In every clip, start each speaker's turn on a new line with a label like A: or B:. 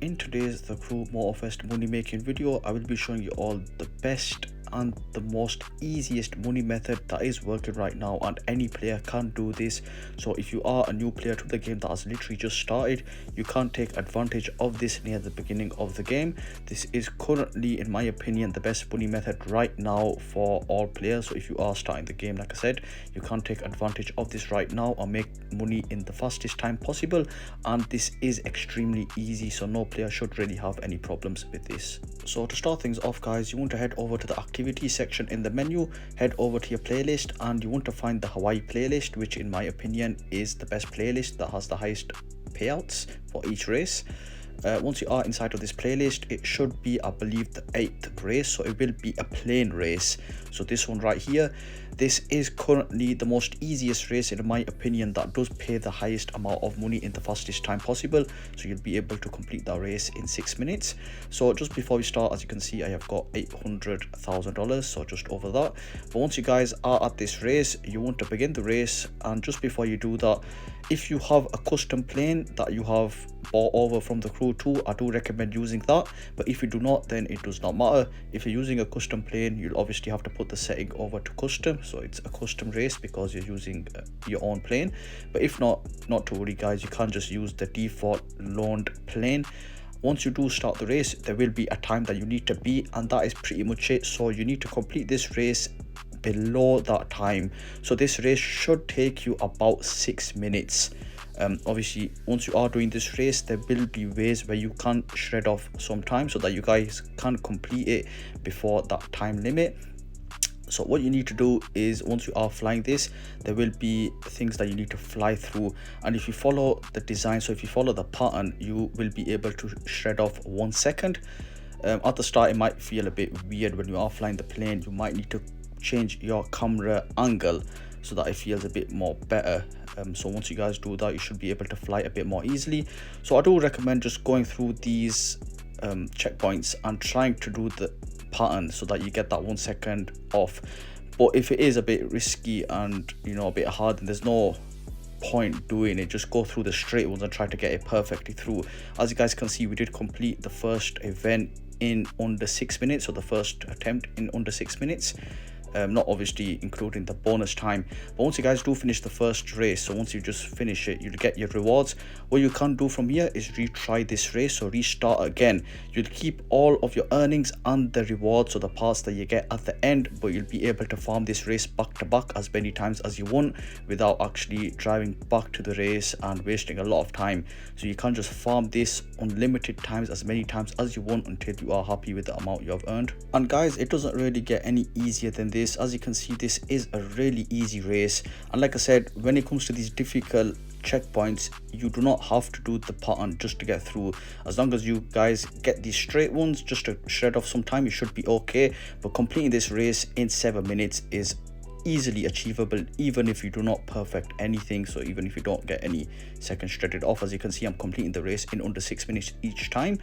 A: In today's the Crew Motorfest money making video, I will be showing you all the best and the most easiest money method that is working right now, and any player can do this. So if you are a new player to the game that has literally just started, you can take advantage of this near the beginning of the game. This is currently, in my opinion, the best money method right now for all players. So if you are starting the game, like I said, you can take advantage of this right now and make money in the fastest time possible, and this is extremely easy, so no player should really have any problems with this. So to start things off, guys, you want to head over to the activity section in the menu, head over to your playlist, and you want to find the Hawaii playlist, which in my opinion is the best playlist that has the highest payouts for each race. Once you are inside of this playlist, it should be, I believe, the 8th race, so it will be a plane race. So this one right here, this is currently the most easiest race in my opinion, that does pay the highest amount of money in the fastest time possible. So you'll be able to complete that race in 6 minutes. So just before we start, as you can see, I have got $800,000, so just over that. But once you guys are at this race, you want to begin the race, and just before you do that, if you have a custom plane that you have bought over from the Crew 2, I do recommend using that. But if you do not, then it does not matter. If you're using a custom plane, you'll obviously have to put the setting over to custom, so it's a custom race because you're using your own plane. But if not to worry, guys, you can just use the default loaned plane. Once you do start the race, there will be a time that you need to beat, and that is pretty much it. So you need to complete this race below that time. So this race should take you about 6 minutes. Obviously, once you are doing this race, there will be ways where you can shred off some time so that you guys can complete it before that time limit. So what you need to do is, once you are flying this, there will be things that you need to fly through, and if you follow the design, so if you follow the pattern, you will be able to shred off 1 second. At the start, it might feel a bit weird when you are flying the plane. You might need to change your camera angle so that it feels a bit more better. So once you guys do that, you should be able to fly a bit more easily. So I do recommend just going through these checkpoints and trying to do the pattern so that you get that 1 second off. But if it is a bit risky and a bit hard, then there's no point doing it. Just go through the straight ones and try to get it perfectly through. As you guys can see, we did complete the first event in under 6 minutes, or the first attempt in under 6 minutes. Not obviously including the bonus time. But once you guys do finish the first race, so once you just finish it, you'll get your rewards. What you can do from here is retry this race, so restart again. You'll keep all of your earnings and the rewards, so the parts that you get at the end, but you'll be able to farm this race back to back as many times as you want without actually driving back to the race and wasting a lot of time. So you can just farm this unlimited times, as many times as you want, until you are happy with the amount you have earned. And guys, it doesn't really get any easier than this. As you can see, this is a really easy race, and like I said, when it comes to these difficult checkpoints, you do not have to do the pattern just to get through. As long as you guys get these straight ones just to shred off some time, you should be okay. But completing this race in 7 minutes is easily achievable, even if you do not perfect anything. So even if you don't get any seconds shredded off, as you can see, I'm completing the race in under 6 minutes each time,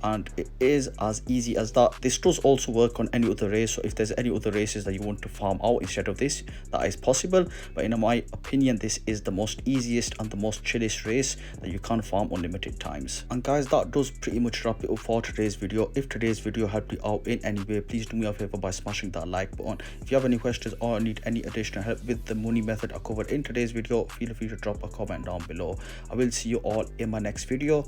A: and it is as easy as that. This does also work on any other race, so if there's any other races that you want to farm out instead of this, that is possible. But in my opinion, this is the most easiest and the most chillest race that you can farm unlimited times. And guys, that does pretty much wrap it up for today's video. If today's video helped you out in any way, please do me a favor by smashing that like button. If you have any questions or need any additional help with the money method I covered in today's video, feel free to drop a comment down below. I will see you all in my next video.